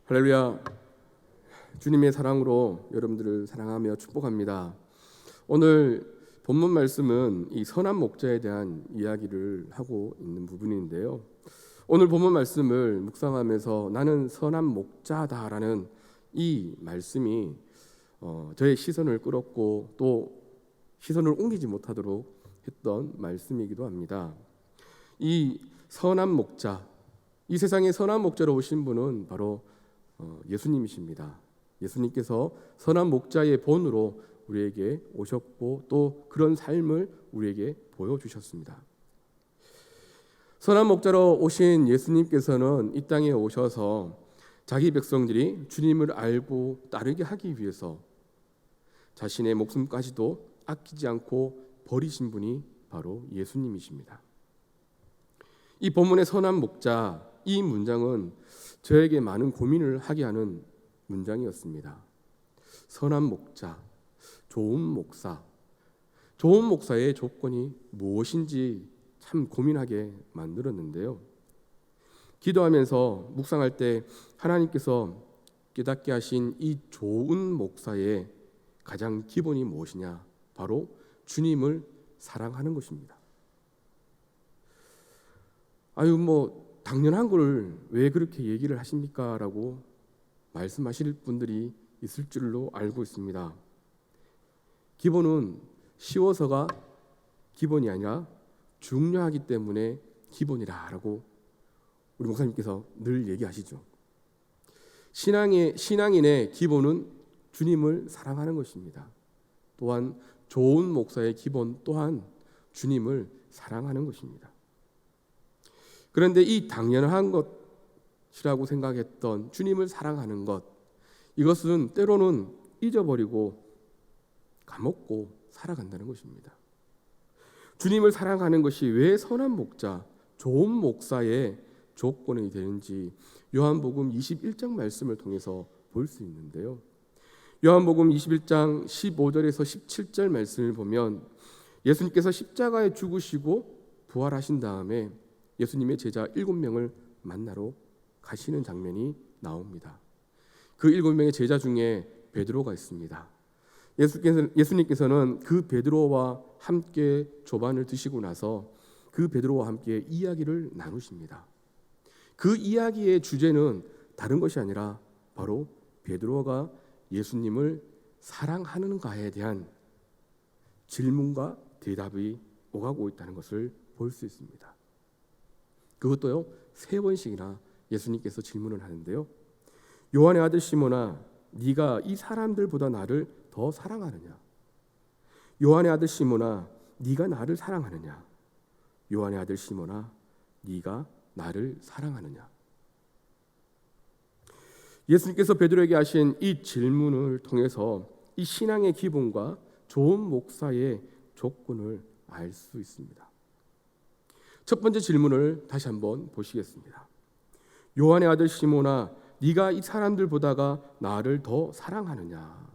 할렐루야. 주님의 사랑으로 여러분들을 사랑하며 축복합니다. 오늘 본문 말씀은 이 선한 목자에 대한 이야기를 하고 있는 부분인데요. 오늘 본문 말씀을 묵상하면서 나는 선한 목자다라는 이 말씀이 저의 시선을 끌었고 또 시선을 옮기지 못하도록 했던 말씀이기도 합니다. 이 선한 목자, 이 세상에 선한 목자로 오신 분은 바로 예수님이십니다. 예수님께서 선한 목자의 본으로 우리에게 오셨고 또 그런 삶을 우리에게 보여주셨습니다. 선한 목자로 오신 예수님께서는 이 땅에 오셔서 자기 백성들이 주님을 알고 따르게 하기 위해서 자신의 목숨까지도 아끼지 않고 버리신 분이 바로 예수님이십니다. 이 본문의 선한 목자, 이 문장은 저에게 많은 고민을 하게 하는 문장이었습니다. 선한 목자, 좋은 목사, 좋은 목사의 조건이 무엇인지 참 고민하게 만들었는데요. 기도하면서 묵상할 때 하나님께서 깨닫게 하신 이 좋은 목사의 가장 기본이 무엇이냐? 바로 주님을 사랑하는 것입니다. 당연한 걸 왜 그렇게 얘기를 하십니까? 라고 말씀하실 분들이 있을 줄로 알고 있습니다. 기본은 쉬워서가 기본이 아니라 중요하기 때문에 기본이라고 우리 목사님께서 늘 얘기하시죠. 신앙인의 기본은 주님을 사랑하는 것입니다. 또한 좋은 목사의 기본 또한 주님을 사랑하는 것입니다. 그런데 이 당연한 것이라고 생각했던 주님을 사랑하는 것, 이것은 때로는 잊어버리고 까먹고 살아간다는 것입니다. 주님을 사랑하는 것이 왜 선한 목자, 좋은 목사의 조건이 되는지 요한복음 21장 말씀을 통해서 볼 수 있는데요. 요한복음 21장 15절에서 17절 말씀을 보면 예수님께서 십자가에 죽으시고 부활하신 다음에 예수님의 제자 7명을 만나러 가시는 장면이 나옵니다. 그 7명의 제자 중에 베드로가 있습니다. 예수님께서는 그 베드로와 함께 조반을 드시고 나서 그 베드로와 함께 이야기를 나누십니다. 그 이야기의 주제는 다른 것이 아니라 바로 베드로가 예수님을 사랑하는가에 대한 질문과 대답이 오가고 있다는 것을 볼 수 있습니다. 그것도요 3번씩이나 예수님께서 질문을 하는데요. 요한의 아들 시몬아, 네가 이 사람들보다 나를 더 사랑하느냐? 요한의 아들 시몬아, 네가 나를 사랑하느냐? 요한의 아들 시몬아, 네가 나를 사랑하느냐? 예수님께서 베드로에게 하신 이 질문을 통해서 이 신앙의 기본과 좋은 목사의 조건을 알 수 있습니다. 첫 번째 질문을 다시 한번 보시겠습니다. 요한의 아들 시몬아, 네가 이 사람들보다가 나를 더 사랑하느냐?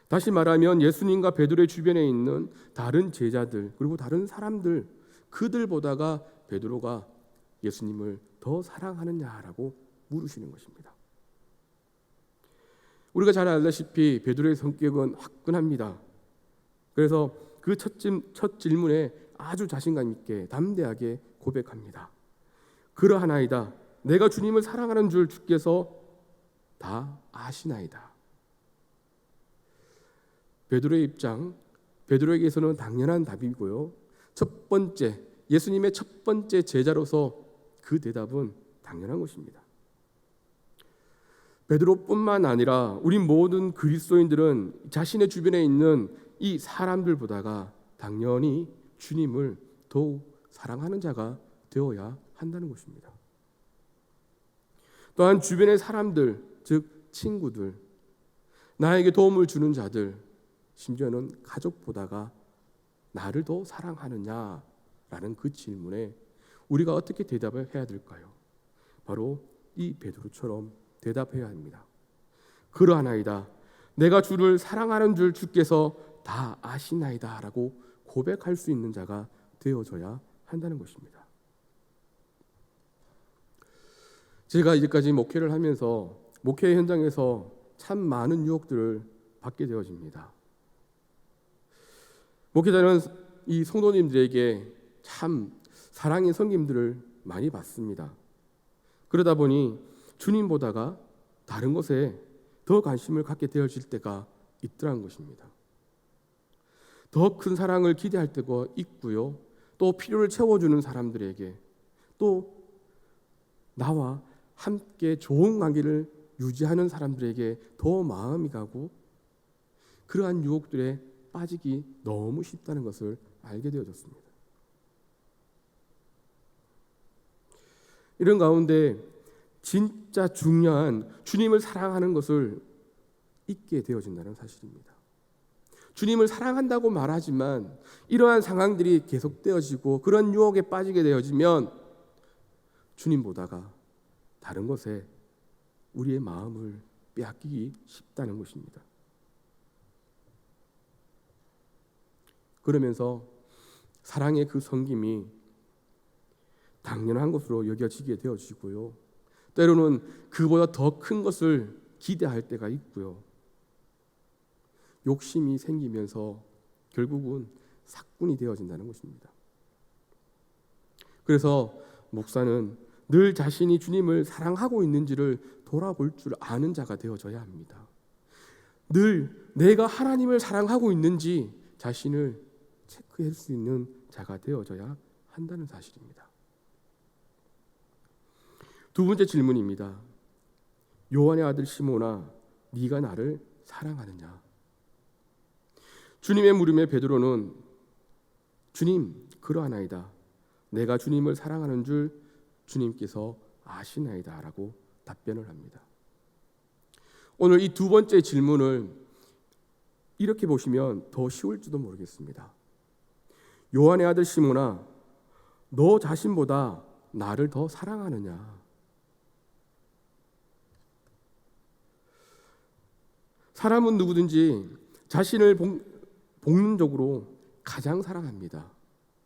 다시 말하면 예수님과 베드로의 주변에 있는 다른 제자들 그리고 다른 사람들, 그들보다가 베드로가 예수님을 더 사랑하느냐라고 물으시는 것입니다. 우리가 잘 알다시피 베드로의 성격은 화끈합니다. 그래서 그 첫 질문에 아주 자신감 있게 담대하게 고백합니다. 그러하나이다. 내가 주님을 사랑하는 줄 주께서 다 아시나이다. 베드로의 입장, 베드로에게서는 당연한 답이고요. 첫 번째, 예수님의 첫 번째 제자로서 그 대답은 당연한 것입니다. 베드로뿐만 아니라 우리 모든 그리스도인들은 자신의 주변에 있는 이 사람들보다가 당연히 주님을 더욱 사랑하는 자가 되어야 한다는 것입니다. 또한 주변의 사람들, 즉 친구들, 나에게 도움을 주는 자들, 심지어는 가족보다가 나를 더 사랑하느냐라는 그 질문에 우리가 어떻게 대답을 해야 될까요? 바로 이 베드로처럼 대답해야 합니다. 그러하나이다. 내가 주를 사랑하는 줄 주께서 다 아시나이다 라고 고백할 수 있는 자가 되어져야 한다는 것입니다. 제가 이제까지 목회를 하면서 목회 현장에서 참 많은 유혹들을 받게 되어집니다. 목회자는 이 성도님들에게 참 사랑의 섬김들을 많이 받습니다. 그러다 보니 주님보다가 다른 것에 더 관심을 갖게 되어질 때가 있더란 것입니다. 더 큰 사랑을 기대할 때가 있고요. 또 필요를 채워주는 사람들에게, 또 나와 함께 좋은 관계를 유지하는 사람들에게 더 마음이 가고, 그러한 유혹들에 빠지기 너무 쉽다는 것을 알게 되어졌습니다. 이런 가운데 진짜 중요한 주님을 사랑하는 것을 잊게 되어진다는 사실입니다. 주님을 사랑한다고 말하지만 이러한 상황들이 계속되어지고 그런 유혹에 빠지게 되어지면 주님보다가 다른 것에 우리의 마음을 빼앗기기 쉽다는 것입니다. 그러면서 사랑의 그 섬김이 당연한 것으로 여겨지게 되어지고요. 때로는 그보다 더 큰 것을 기대할 때가 있고요. 욕심이 생기면서 결국은 삭군이 되어진다는 것입니다. 그래서 목사는 늘 자신이 주님을 사랑하고 있는지를 돌아볼 줄 아는 자가 되어져야 합니다. 늘 내가 하나님을 사랑하고 있는지 자신을 체크할 수 있는 자가 되어져야 한다는 사실입니다. 두 번째 질문입니다. 요한의 아들 시몬아, 네가 나를 사랑하느냐? 주님의 물음에 베드로는 주님, 그러하나이다. 내가 주님을 사랑하는 줄 주님께서 아시나이다 라고 답변을 합니다. 오늘 이 두 번째 질문을 이렇게 보시면 더 쉬울지도 모르겠습니다. 요한의 아들 시몬아, 너 자신보다 나를 더 사랑하느냐? 사람은 누구든지 자신을 본능적으로 가장 사랑합니다.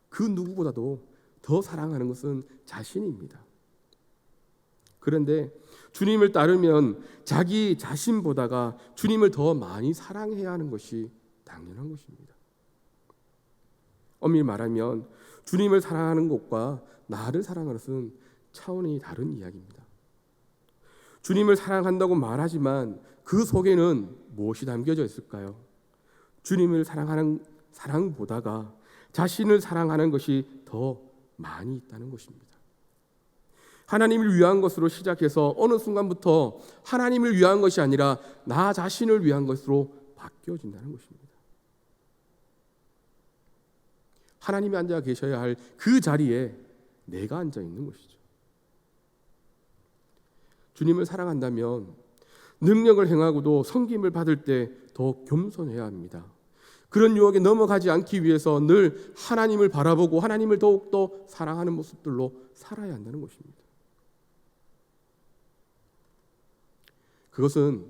그 누구보다도 더 사랑하는 것은 자신입니다. 그런데 주님을 따르면 자기 자신보다가 주님을 더 많이 사랑해야 하는 것이 당연한 것입니다. 엄밀히 말하면 주님을 사랑하는 것과 나를 사랑하는 것은 차원이 다른 이야기입니다. 주님을 사랑한다고 말하지만 그 속에는 무엇이 담겨져 있을까요? 주님을 사랑하는 사랑보다가 자신을 사랑하는 것이 더 많이 있다는 것입니다. 하나님을 위한 것으로 시작해서 어느 순간부터 하나님을 위한 것이 아니라 나 자신을 위한 것으로 바뀌어진다는 것입니다. 하나님이 앉아 계셔야 할 그 자리에 내가 앉아 있는 것이죠. 주님을 사랑한다면 능력을 행하고도 섬김을 받을 때 더 겸손해야 합니다. 그런 유혹에 넘어가지 않기 위해서 늘 하나님을 바라보고 하나님을 더욱더 사랑하는 모습들로 살아야 한다는 것입니다. 그것은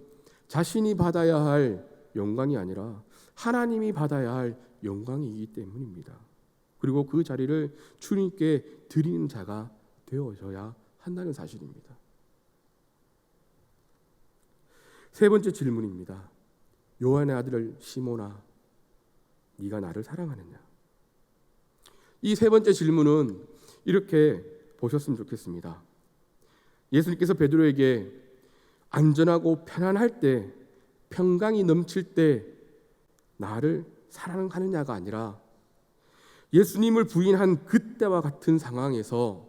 자신이 받아야 할 영광이 아니라 하나님이 받아야 할 영광이기 때문입니다. 그리고 그 자리를 주님께 드리는 자가 되어져야 한다는 사실입니다. 세 번째 질문입니다. 요한의 아들 시몬아, 네가 나를 사랑하느냐? 이 세 번째 질문은 이렇게 보셨으면 좋겠습니다. 예수님께서 베드로에게 안전하고 편안할 때, 평강이 넘칠 때 나를 사랑하느냐가 아니라 예수님을 부인한 그때와 같은 상황에서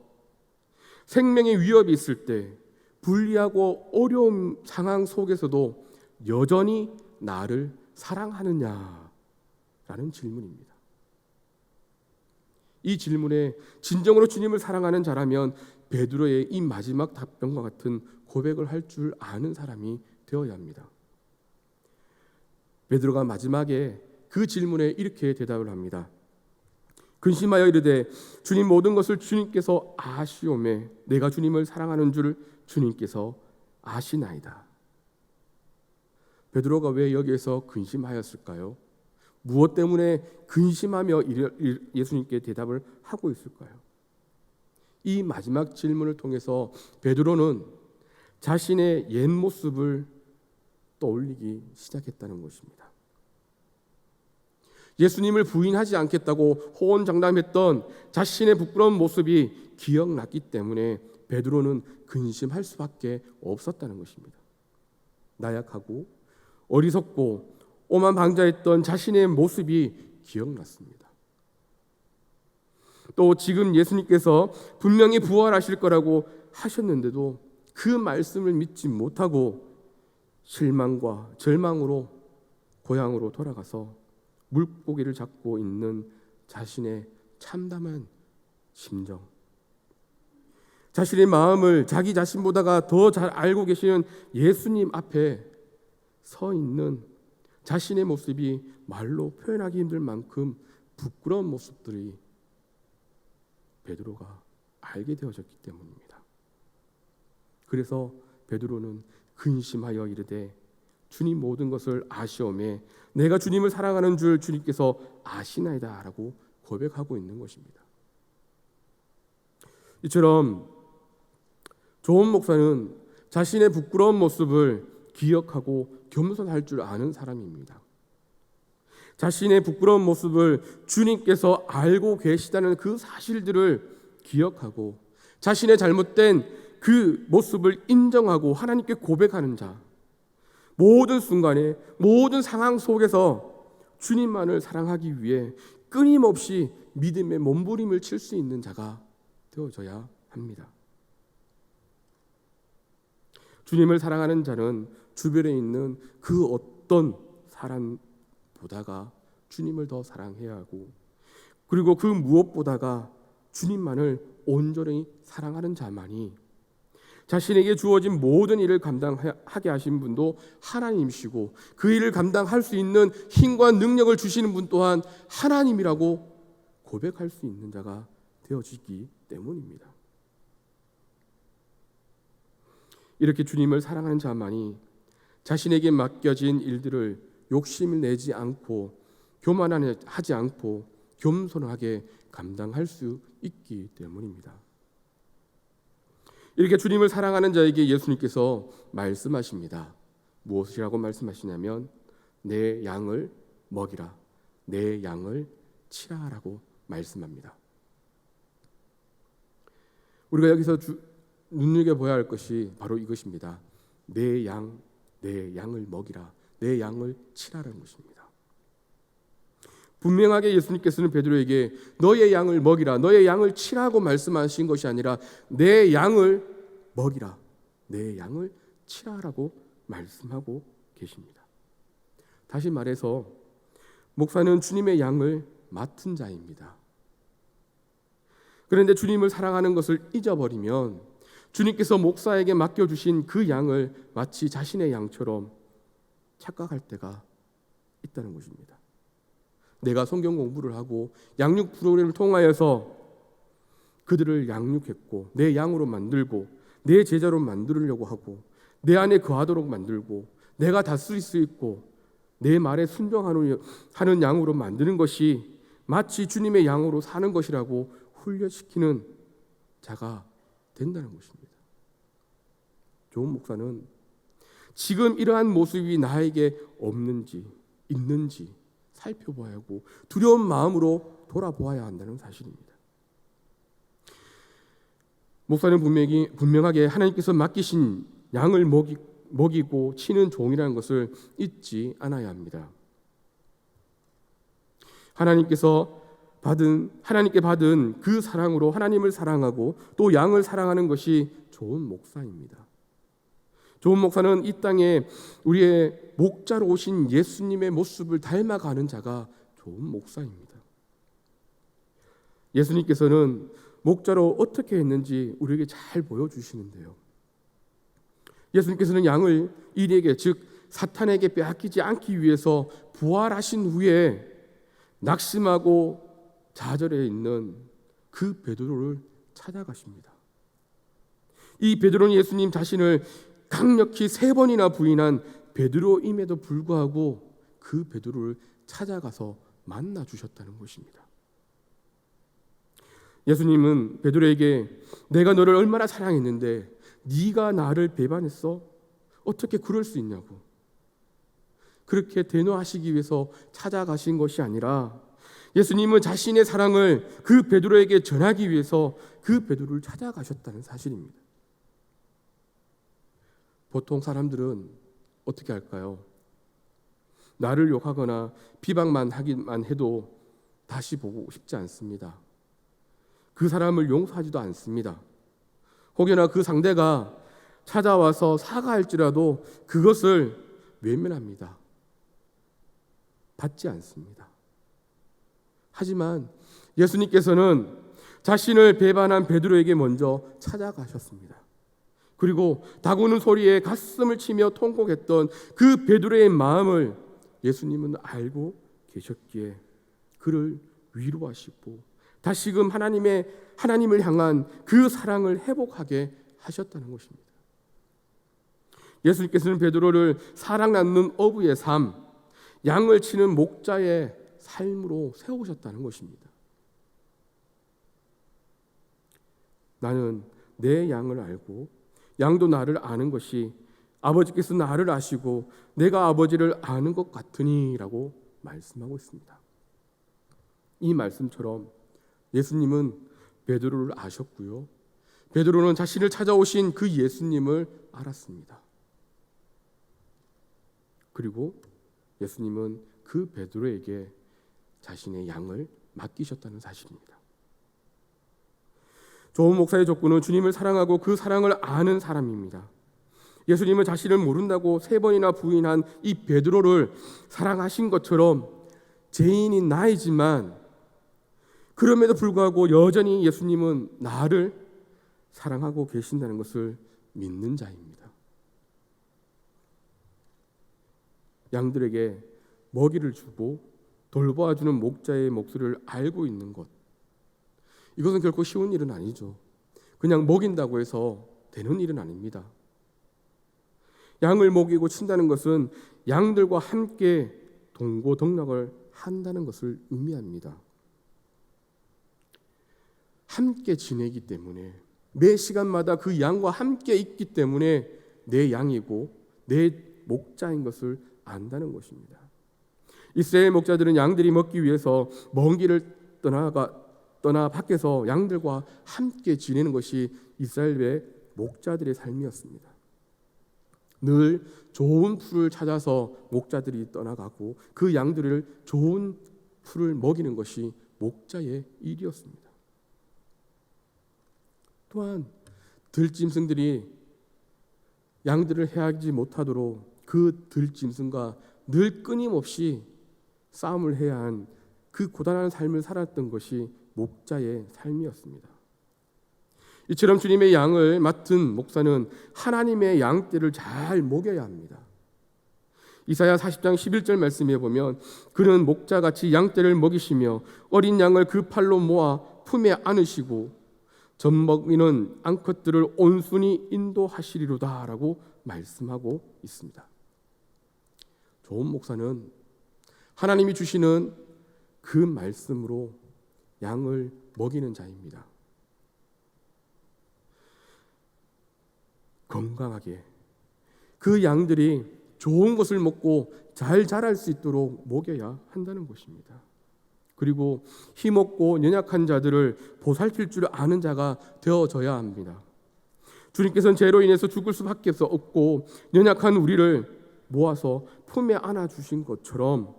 생명의 위협이 있을 때, 불리하고 어려운 상황 속에서도 여전히 나를 사랑하느냐라는 질문입니다. 이 질문에 진정으로 주님을 사랑하는 자라면 베드로의 이 마지막 답변과 같은 고백을 할 줄 아는 사람이 되어야 합니다. 베드로가 마지막에 그 질문에 이렇게 대답을 합니다. 근심하여 이르되 주님, 모든 것을 주님께서 아시오매 내가 주님을 사랑하는 줄 주님께서 아시나이다. 베드로가 왜 여기에서 근심하였을까요? 무엇 때문에 근심하며 예수님께 대답을 하고 있을까요? 이 마지막 질문을 통해서 베드로는 자신의 옛 모습을 떠올리기 시작했다는 것입니다. 예수님을 부인하지 않겠다고 호언장담했던 자신의 부끄러운 모습이 기억났기 때문에 베드로는 근심할 수밖에 없었다는 것입니다. 나약하고 어리석고 오만방자했던 자신의 모습이 기억났습니다. 또 지금 예수님께서 분명히 부활하실 거라고 하셨는데도 그 말씀을 믿지 못하고 실망과 절망으로 고향으로 돌아가서 물고기를 잡고 있는 자신의 참담한 심정, 자신의 마음을 자기 자신보다가 더 잘 알고 계시는 예수님 앞에 서 있는 자신의 모습이 말로 표현하기 힘들 만큼 부끄러운 모습들이 베드로가 알게 되어졌기 때문입니다. 그래서 베드로는 근심하여 이르되 주님 모든 것을 아시오매 내가 주님을 사랑하는 줄 주님께서 아시나이다 라고 고백하고 있는 것입니다. 이처럼 조은 목사는 자신의 부끄러운 모습을 기억하고 겸손할 줄 아는 사람입니다. 자신의 부끄러운 모습을 주님께서 알고 계시다는 그 사실들을 기억하고 자신의 잘못된 그 모습을 인정하고 하나님께 고백하는 자, 모든 순간에 모든 상황 속에서 주님만을 사랑하기 위해 끊임없이 믿음의 몸부림을 칠 수 있는 자가 되어져야 합니다. 주님을 사랑하는 자는 주변에 있는 그 어떤 사람보다가 주님을 더 사랑해야 하고, 그리고 그 무엇보다가 주님만을 온전히 사랑하는 자만이 자신에게 주어진 모든 일을 감당하게 하신 분도 하나님이시고 그 일을 감당할 수 있는 힘과 능력을 주시는 분 또한 하나님이라고 고백할 수 있는 자가 되어지기 때문입니다. 이렇게 주님을 사랑하는 자만이 자신에게 맡겨진 일들을 욕심을 내지 않고 교만하지 않고 겸손하게 감당할 수 있기 때문입니다. 이렇게 주님을 사랑하는 자에게 예수님께서 말씀하십니다. 무엇이라고 말씀하시냐면 내 양을 먹이라, 내 양을 치라라고 말씀합니다. 우리가 여기서 눈여겨봐야 할 것이 바로 이것입니다. 내 양을 먹이라, 내 양을 치라라는 것입니다. 분명하게 예수님께서는 베드로에게 너의 양을 먹이라, 너의 양을 치라고 말씀하신 것이 아니라 내 양을 먹이라, 내 양을 치라라고 말씀하고 계십니다. 다시 말해서 목사는 주님의 양을 맡은 자입니다. 그런데 주님을 사랑하는 것을 잊어버리면 주님께서 목사에게 맡겨주신 그 양을 마치 자신의 양처럼 착각할 때가 있다는 것입니다. 내가 성경 공부를 하고 양육 프로그램을 통하여서 그들을 양육했고 내 양으로 만들고 내 제자로 만들려고 하고 내 안에 거하도록 만들고 내가 다스릴 수 있고 내 말에 순종하는 양으로 만드는 것이 마치 주님의 양으로 사는 것이라고 훈련시키는 자가 된다는 것입니다. 조은 목사는 지금 이러한 모습이 나에게 없는지 있는지 살펴봐야 하고 두려운 마음으로 돌아보아야 한다는 사실입니다. 목사는 분명하게 하나님께서 맡기신 양을 먹이고 치는 종이라는 것을 잊지 않아야 합니다. 하나님께 받은 그 사랑으로 하나님을 사랑하고 또 양을 사랑하는 것이 좋은 목사입니다. 좋은 목사는 이 땅에 우리의 목자로 오신 예수님의 모습을 닮아가는 자가 좋은 목사입니다. 예수님께서는 목자로 어떻게 했는지 우리에게 잘 보여주시는데요. 예수님께서는 양을 이리에게 즉 사탄에게 빼앗기지 않기 위해서 부활하신 후에 낙심하고 좌절해 있는 그 베드로를 찾아가십니다. 이 베드로는 예수님 자신을 강력히 3번이나 부인한 베드로임에도 불구하고 그 베드로를 찾아가서 만나 주셨다는 것입니다. 예수님은 베드로에게 내가 너를 얼마나 사랑했는데 네가 나를 배반했어? 어떻게 그럴 수 있냐고. 그렇게 대노하시기 위해서 찾아가신 것이 아니라 예수님은 자신의 사랑을 그 베드로에게 전하기 위해서 그 베드로를 찾아가셨다는 사실입니다. 보통 사람들은 어떻게 할까요? 나를 욕하거나 비방만 하기만 해도 다시 보고 싶지 않습니다. 그 사람을 용서하지도 않습니다. 혹여나 그 상대가 찾아와서 사과할지라도 그것을 외면합니다. 받지 않습니다. 하지만 예수님께서는 자신을 배반한 베드로에게 먼저 찾아가셨습니다. 그리고 다구는 소리에 가슴을 치며 통곡했던 그 베드로의 마음을 예수님은 알고 계셨기에 그를 위로하시고 다시금 하나님을 향한 그 사랑을 회복하게 하셨다는 것입니다. 예수님께서는 베드로를 사랑 나누는 어부의 삶, 양을 치는 목자의 삶으로 세우셨다는 것입니다. 나는 내 양을 알고 양도 나를 아는 것이 아버지께서 나를 아시고 내가 아버지를 아는 것 같으니라고 말씀하고 있습니다. 이 말씀처럼 예수님은 베드로를 아셨고요. 베드로는 자신을 찾아오신 그 예수님을 알았습니다. 그리고 예수님은 그 베드로에게 자신의 양을 맡기셨다는 사실입니다. 좋은 목사의 조건은 주님을 사랑하고 그 사랑을 아는 사람입니다. 예수님은 자신을 모른다고 3번이나 부인한 이 베드로를 사랑하신 것처럼 죄인인 나이지만 그럼에도 불구하고 여전히 예수님은 나를 사랑하고 계신다는 것을 믿는 자입니다. 양들에게 먹이를 주고 돌보아주는 목자의 목소리를 알고 있는 것, 이것은 결코 쉬운 일은 아니죠. 그냥 먹인다고 해서 되는 일은 아닙니다. 양을 먹이고 친다는 것은 양들과 함께 동고동락을 한다는 것을 의미합니다. 함께 지내기 때문에 매 시간마다 그 양과 함께 있기 때문에 내 양이고 내 목자인 것을 안다는 것입니다. 이스라엘 목자들은 양들이 먹기 위해서 먼 길을 떠나 밖에서 양들과 함께 지내는 것이 이스라엘의 목자들의 삶이었습니다. 늘 좋은 풀을 찾아서 목자들이 떠나가고 그 양들을 좋은 풀을 먹이는 것이 목자의 일이었습니다. 또한 들짐승들이 양들을 해하지 못하도록 그 들짐승과 늘 끊임없이 싸움을 해야 한 그 고단한 삶을 살았던 것이 목자의 삶이었습니다. 이처럼 주님의 양을 맡은 목사는 하나님의 양떼를 잘 먹여야 합니다. 이사야 40장 11절 말씀에 보면 그는 목자같이 양떼를 먹이시며 어린 양을 그 팔로 모아 품에 안으시고 젖먹이는 암컷들을 온순히 인도하시리로다 라고 말씀하고 있습니다. 좋은 목사는 하나님이 주시는 그 말씀으로 양을 먹이는 자입니다. 건강하게 그 양들이 좋은 것을 먹고 잘 자랄 수 있도록 먹여야 한다는 것입니다. 그리고 힘없고 연약한 자들을 보살필 줄 아는 자가 되어져야 합니다. 주님께서는 죄로 인해서 죽을 수밖에 없고 연약한 우리를 모아서 품에 안아주신 것처럼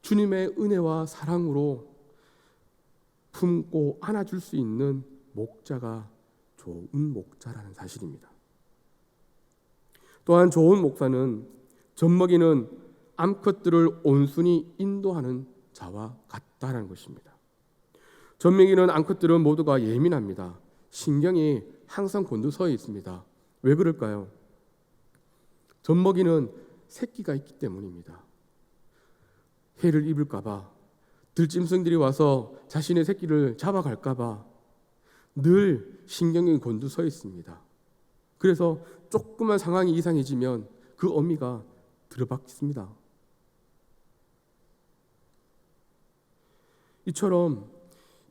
주님의 은혜와 사랑으로 품고 안아줄 수 있는 목자가 좋은 목자라는 사실입니다. 또한 좋은 목사는 젖먹이는 암컷들을 온순히 인도하는 자와 같다는 것입니다. 젖먹이는 암컷들은 모두가 예민합니다. 신경이 항상 곤두서 있습니다. 왜 그럴까요? 젖먹이는 새끼가 있기 때문입니다. 해를 입을까 봐, 들짐승들이 와서 자신의 새끼를 잡아갈까 봐 늘 신경이 곤두서 있습니다. 그래서 조그만 상황이 이상해지면 그 어미가 들어박습니다. 이처럼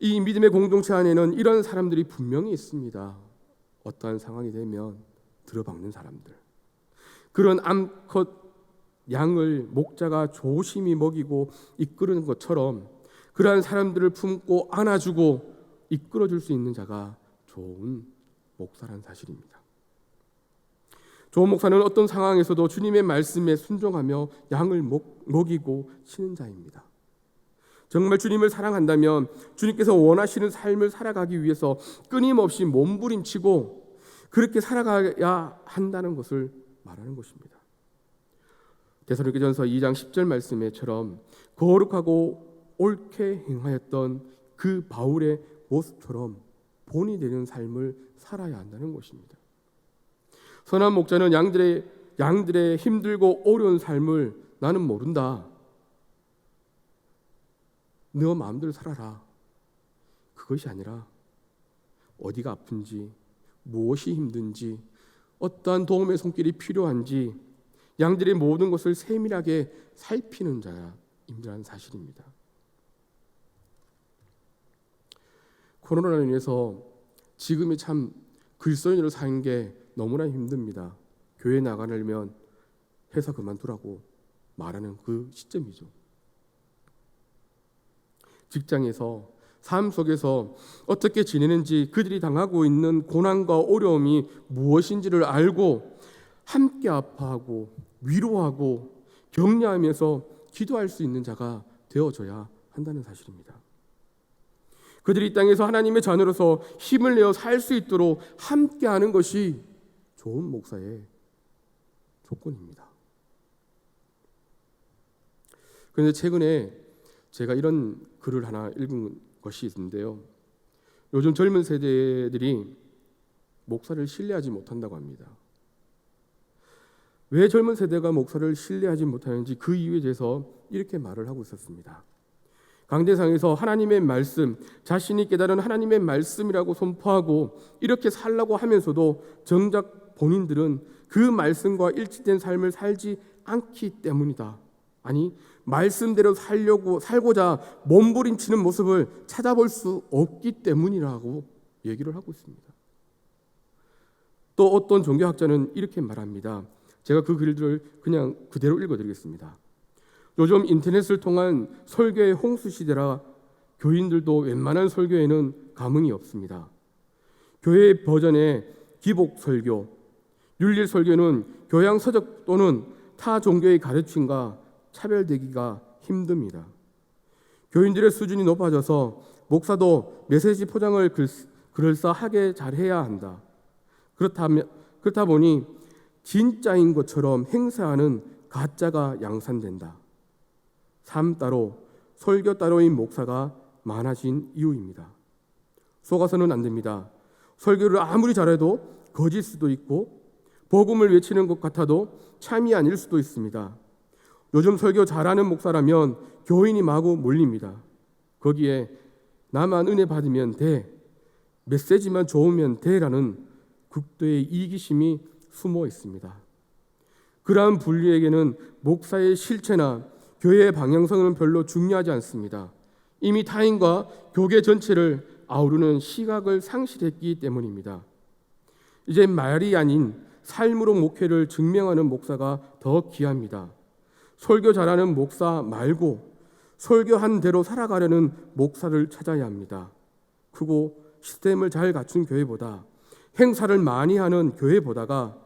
이 믿음의 공동체 안에는 이런 사람들이 분명히 있습니다. 어떠한 상황이 되면 들어박는 사람들, 그런 암컷 양을 목자가 조심히 먹이고 이끄는 것처럼 그러한 사람들을 품고 안아주고 이끌어줄 수 있는 자가 좋은 목사라는 사실입니다. 좋은 목사는 어떤 상황에서도 주님의 말씀에 순종하며 양을 먹이고 치는 자입니다. 정말 주님을 사랑한다면 주님께서 원하시는 삶을 살아가기 위해서 끊임없이 몸부림치고 그렇게 살아가야 한다는 것을 말하는 것입니다. 데살로니가전서 2장 10절 말씀에처럼 거룩하고 옳게 행하였던 그 바울의 모습처럼 본이 되는 삶을 살아야 한다는 것입니다. 선한 목자는 양들의 힘들고 어려운 삶을 나는 모른다. 너 마음대로 살아라. 그것이 아니라 어디가 아픈지, 무엇이 힘든지, 어떠한 도움의 손길이 필요한지 양들의 모든 것을 세밀하게 살피는 자임이라는 사실입니다. 코로나로 인해서 지금이 참 그리스도인으로 사는 게 너무나 힘듭니다. 교회 나가려면 회사 그만두라고 말하는 그 시점이죠. 직장에서 삶 속에서 어떻게 지내는지 그들이 당하고 있는 고난과 어려움이 무엇인지를 알고 함께 아파하고 위로하고 격려하면서 기도할 수 있는 자가 되어줘야 한다는 사실입니다. 그들이 이 땅에서 하나님의 자녀로서 힘을 내어 살 수 있도록 함께하는 것이 좋은 목사의 조건입니다. 그런데 최근에 제가 이런 글을 하나 읽은 것이 있는데요. 요즘 젊은 세대들이 목사를 신뢰하지 못한다고 합니다. 왜 젊은 세대가 목사를 신뢰하지 못하는지 그 이유에 대해서 이렇게 말을 하고 있었습니다. 강대상에서 하나님의 말씀, 자신이 깨달은 하나님의 말씀이라고 선포하고 이렇게 살라고 하면서도 정작 본인들은 그 말씀과 일치된 삶을 살지 않기 때문이다. 아니, 말씀대로 살고자 몸부림치는 모습을 찾아볼 수 없기 때문이라고 얘기를 하고 있습니다. 또 어떤 종교학자는 이렇게 말합니다. 제가 그 글들을 그냥 그대로 읽어드리겠습니다. 요즘 인터넷을 통한 설교의 홍수 시대라 교인들도 웬만한 설교에는 감흥이 없습니다. 교회 버전의 기복 설교, 윤리 설교는 교양 서적 또는 타 종교의 가르침과 차별되기가 힘듭니다. 교인들의 수준이 높아져서 목사도 메시지 포장을 그럴싸하게 잘해야 한다. 그렇다 보니 진짜인 것처럼 행세하는 가짜가 양산된다. 삶 따로 설교 따로인 목사가 많아진 이유입니다. 속아서는 안 됩니다. 설교를 아무리 잘해도 거짓 수도 있고 복음을 외치는 것 같아도 참이 아닐 수도 있습니다. 요즘 설교 잘하는 목사라면 교인이 마구 몰립니다. 거기에 나만 은혜 받으면 돼, 메시지만 좋으면 돼라는 극도의 이기심이 숨어 있습니다. 그러한 분류에게는 목사의 실체나 교회의 방향성은 별로 중요하지 않습니다. 이미 타인과 교계 전체를 아우르는 시각을 상실했기 때문입니다. 이제 말이 아닌 삶으로 목회를 증명하는 목사가 더 귀합니다. 설교 잘하는 목사 말고 설교한 대로 살아가려는 목사를 찾아야 합니다. 크고 시스템을 잘 갖춘 교회보다 행사를 많이 하는 교회보다가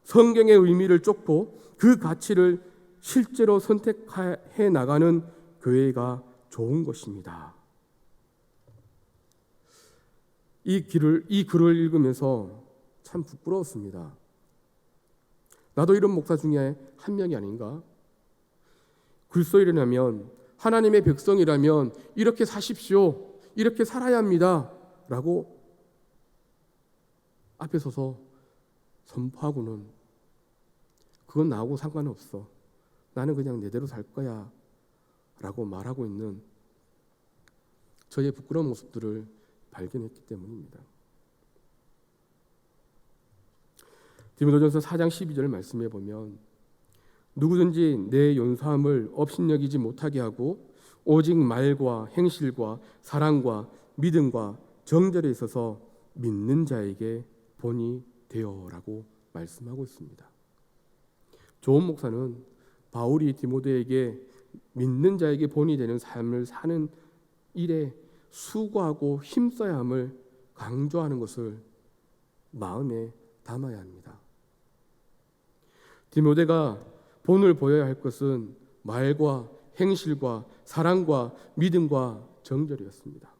성경의 의미를 쫓고 그 가치를 실제로 선택해 나가는 교회가 좋은 것입니다. 이 글을 읽으면서 참 부끄러웠습니다. 나도 이런 목사 중에 한 명이 아닌가? 그리스도인이라면, 하나님의 백성이라면 이렇게 사십시오, 이렇게 살아야 합니다 라고 앞에 서서 선포하고는 그건 나하고 상관없어, 나는 그냥 내대로 살 거야 라고 말하고 있는 저의 부끄러운 모습들을 발견했기 때문입니다. 디모데전서 4장 12절 말씀해 보면 누구든지 내 연소함을 업신여기지 못하게 하고 오직 말과 행실과 사랑과 믿음과 정절에 있어서 믿는 자에게 본이 되어라고 말씀하고 있습니다. 조은 목사는 바울이 디모데에게 믿는 자에게 본이 되는 삶을 사는 일에 수고하고 힘써야 함을 강조하는 것을 마음에 담아야 합니다. 디모데가 본을 보여야 할 것은 말과 행실과 사랑과 믿음과 정절이었습니다.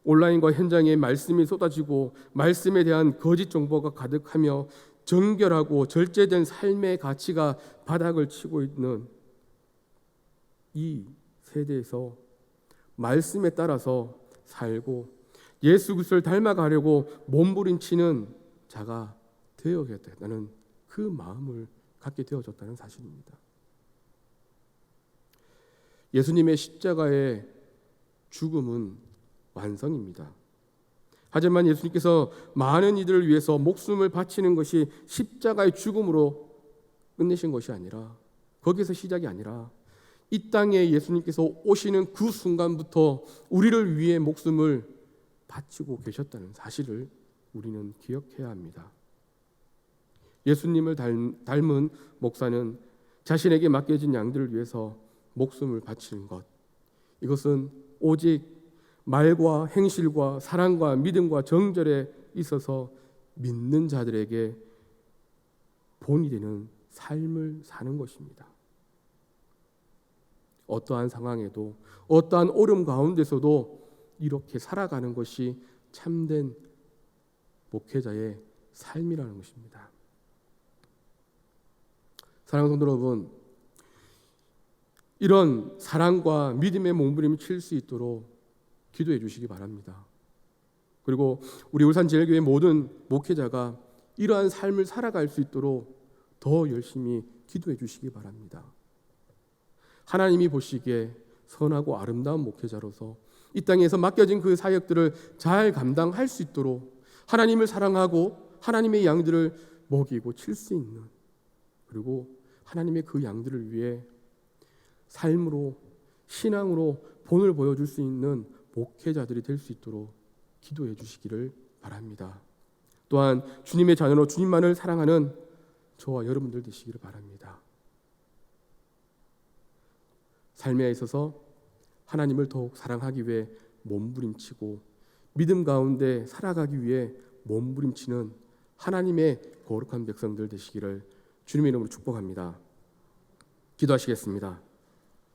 온라인과 현장에 말씀이 쏟아지고 말씀에 대한 거짓 정보가 가득하며 정결하고 절제된 삶의 가치가 바닥을 치고 있는 이 세대에서 말씀에 따라서 살고 예수 그리스도를 닮아가려고 몸부림치는 자가 되어야겠다는 그 마음을 갖게 되어졌다는 사실입니다. 예수님의 십자가의 죽음은 완성입니다. 하지만 예수님께서 많은 이들을 위해서 목숨을 바치는 것이 십자가의 죽음으로 끝내신 것이 아니라, 거기서 시작이 아니라 이 땅에 예수님께서 오시는 그 순간부터 우리를 위해 목숨을 바치고 계셨다는 사실을 우리는 기억해야 합니다. 예수님을 닮은 목사는 자신에게 맡겨진 양들을 위해서 목숨을 바치는 것, 이것은 오직 말과 행실과 사랑과 믿음과 정절에 있어서 믿는 자들에게 본이 되는 삶을 사는 것입니다. 어떠한 상황에도 어떠한 어려움 가운데서도 이렇게 살아가는 것이 참된 목회자의 삶이라는 것입니다. 사랑하는 성도 여러분, 이런 사랑과 믿음의 몸부림을 칠 수 있도록 기도해 주시기 바랍니다. 그리고 우리 울산제일교회 모든 목회자가 이러한 삶을 살아갈 수 있도록 더 열심히 기도해 주시기 바랍니다. 하나님이 보시기에 선하고 아름다운 목회자로서 이 땅에서 맡겨진 그 사역들을 잘 감당할 수 있도록 하나님을 사랑하고 하나님의 양들을 먹이고 칠 수 있는, 그리고 하나님의 그 양들을 위해 삶으로 신앙으로 본을 보여줄 수 있는 목회자들이 될 수 있도록 기도해 주시기를 바랍니다. 또한 주님의 자녀로 주님만을 사랑하는 저와 여러분들 되시기를 바랍니다. 삶에 있어서 하나님을 더욱 사랑하기 위해 몸부림치고 믿음 가운데 살아가기 위해 몸부림치는 하나님의 거룩한 백성들 되시기를 주님의 이름으로 축복합니다. 기도하시겠습니다.